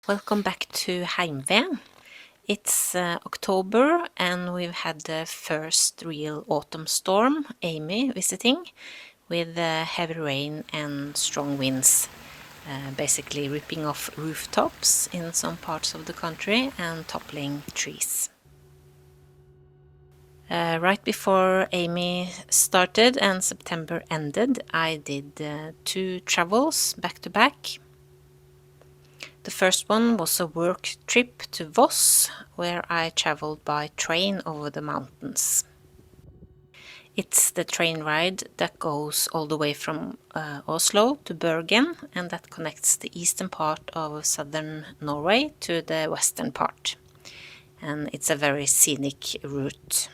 Welcome back to Heimve. It's October and we've had the first real autumn storm, Amy, visiting, with heavy rain and strong winds, basically ripping off rooftops in some parts of the country and toppling trees. Right before Amy started and September ended, I did 2 travels back to back. The first one was a work trip to Voss, where I traveled by train over the mountains. It's the train ride that goes all the way from Oslo to Bergen, and that connects the eastern part of southern Norway to the western part. And it's a very scenic route.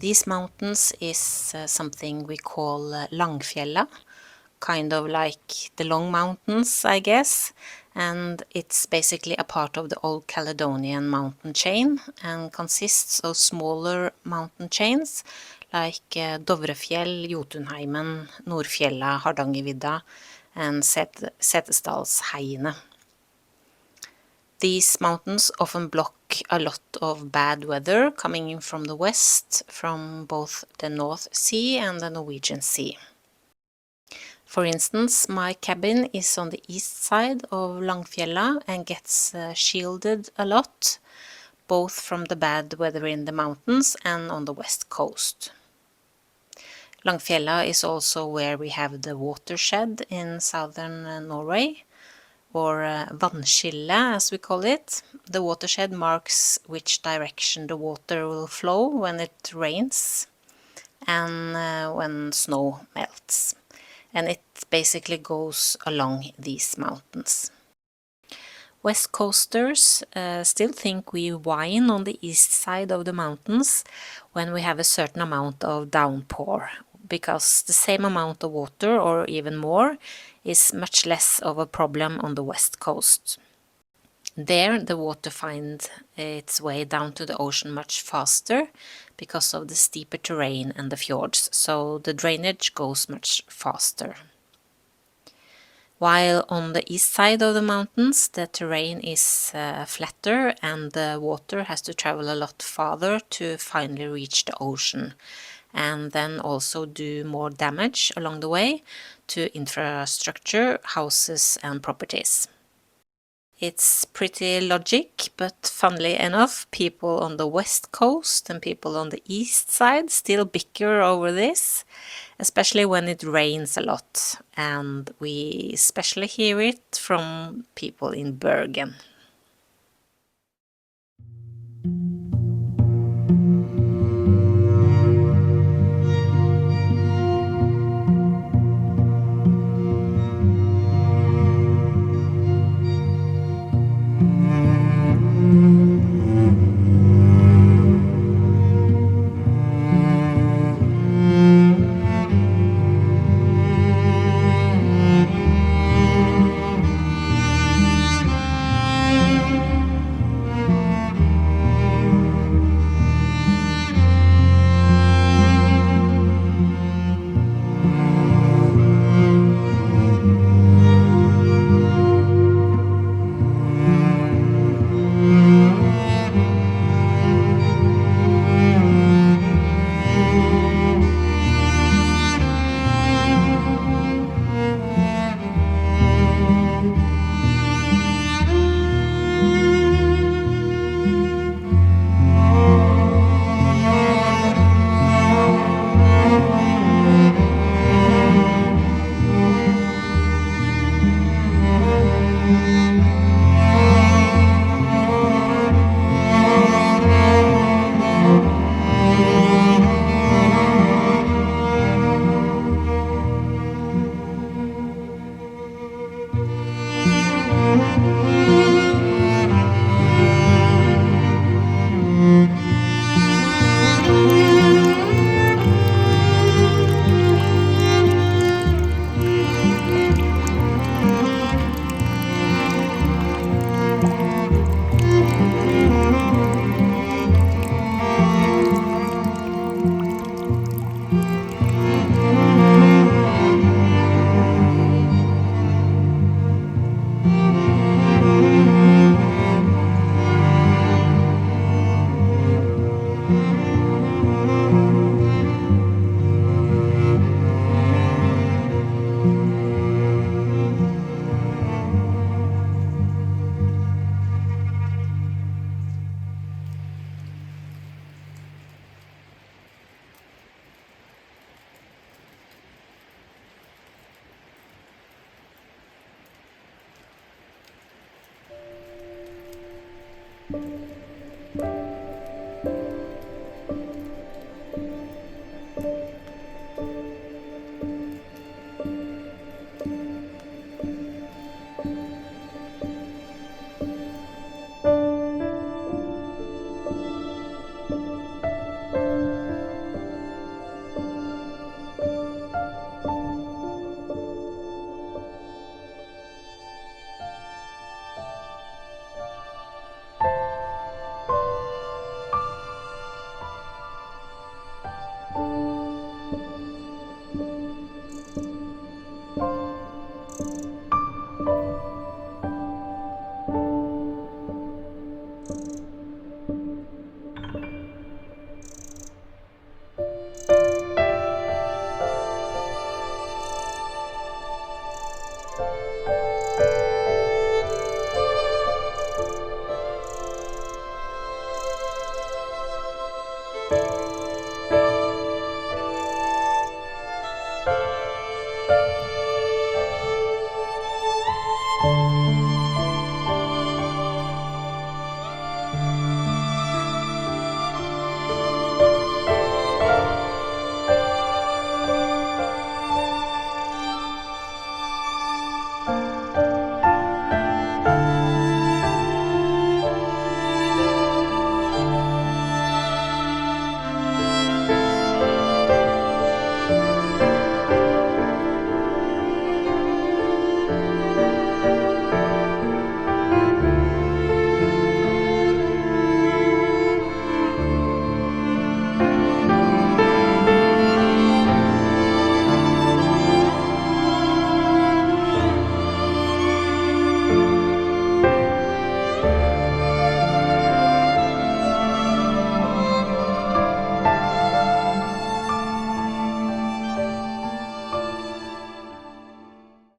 These mountains is something we call Langfjella, kind of like the Long Mountains, I guess, and it's basically a part of the Old Caledonian mountain chain and consists of smaller mountain chains like Dovrefjell, Jotunheimen, Nordfjella, Hardangervidda, and Setesdalsheiene. These mountains often block a lot of bad weather coming in from the west, from both the North Sea and the Norwegian Sea. For instance, my cabin is on the east side of Langfjella and gets shielded a lot, both from the bad weather in the mountains and on the west coast. Langfjella is also where we have the watershed in southern Norway, or vannskille as we call it. The watershed marks which direction the water will flow when it rains and when snow melts. And it basically goes along these mountains. West coasters still think we whine on the east side of the mountains when we have a certain amount of downpour, because the same amount of water, or even more, is much less of a problem on the west coast. There the water finds its way down to the ocean much faster because of the steeper terrain and the fjords, so the drainage goes much faster. While on the east side of the mountains the terrain is flatter and the water has to travel a lot farther to finally reach the ocean, and then also do more damage along the way to infrastructure, houses and properties. It's pretty logic, but funnily enough, people on the west coast and people on the east side still bicker over this, especially when it rains a lot, and we especially hear it from people in Bergen.